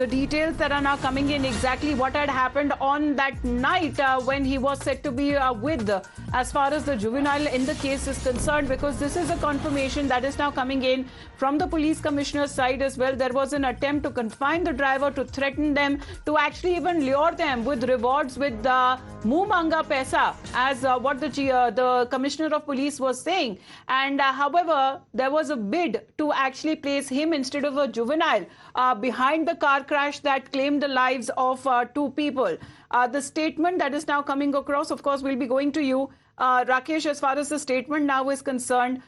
The details that are now coming in, exactly what had happened on that night when he was said to be with, as far as the juvenile in the case is concerned, because this is a confirmation that is now coming in from the police commissioner's side as well. There was an attempt to confine the driver, to threaten them, to actually even lure them with rewards, with muh manga paisa, as what the commissioner of police was saying. And however, there was a bid to actually place him instead of a juvenile behind the car crash that claimed the lives of two people. The statement that is now coming across, of course, will be going to you, Rakesh, as far as the statement now is concerned.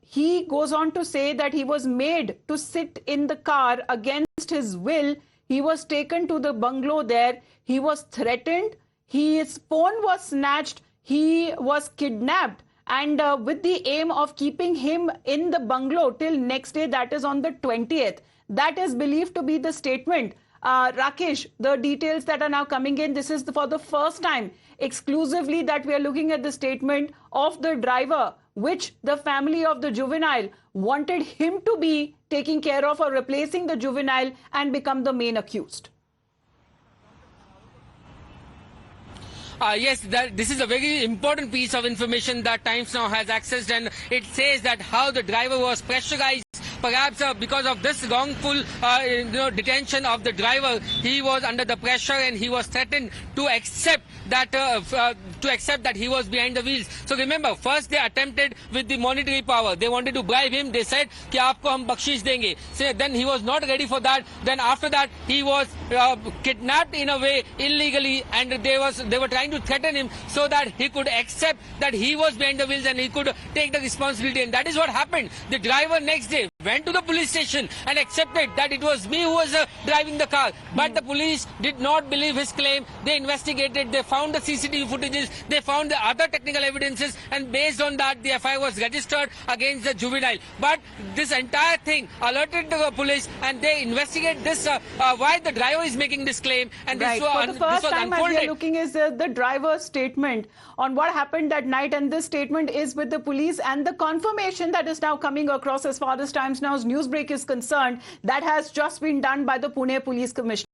He goes on to say that he was made to sit in the car against his will. He was taken to the bungalow there. He was threatened. His phone was snatched. He was kidnapped. And with the aim of keeping him in the bungalow till next day, that is on the 20th. That is believed to be the statement. Rakesh, the details that are now coming in, this is for the first time exclusively that we are looking at the statement of the driver, which the family of the juvenile wanted him to be taking care of, or replacing the juvenile and become the main accused. Yes, this is a very important piece of information that Times Now has accessed, and it says that how the driver was pressurized. Perhaps because of this wrongful detention of the driver, he was under the pressure and he was threatened to accept that he was behind the wheels. So remember, first they attempted with the monetary power. They wanted to bribe him. They said कि आपको हम बख्शीश देंगे. So then he was not ready for that. Then after that he was kidnapped in a way illegally, and they were trying to threaten him so that he could accept that he was behind the wheels and he could take the responsibility. And that is what happened. The driver next day went to the police station and accepted that it was me who was driving the car. But the police did not believe his claim. They investigated, they found the CCTV footages, they found the other technical evidences, and based on that the FIR was registered against the juvenile. But this entire thing alerted the police, and they investigate this, why the driver is making this claim. And right. For the first time we are looking is the driver's statement on what happened that night, and this statement is with the police, and the confirmation that is now coming across as far as Times Now's Newsbreak is concerned, that has just been done by the Pune Police Commissioner.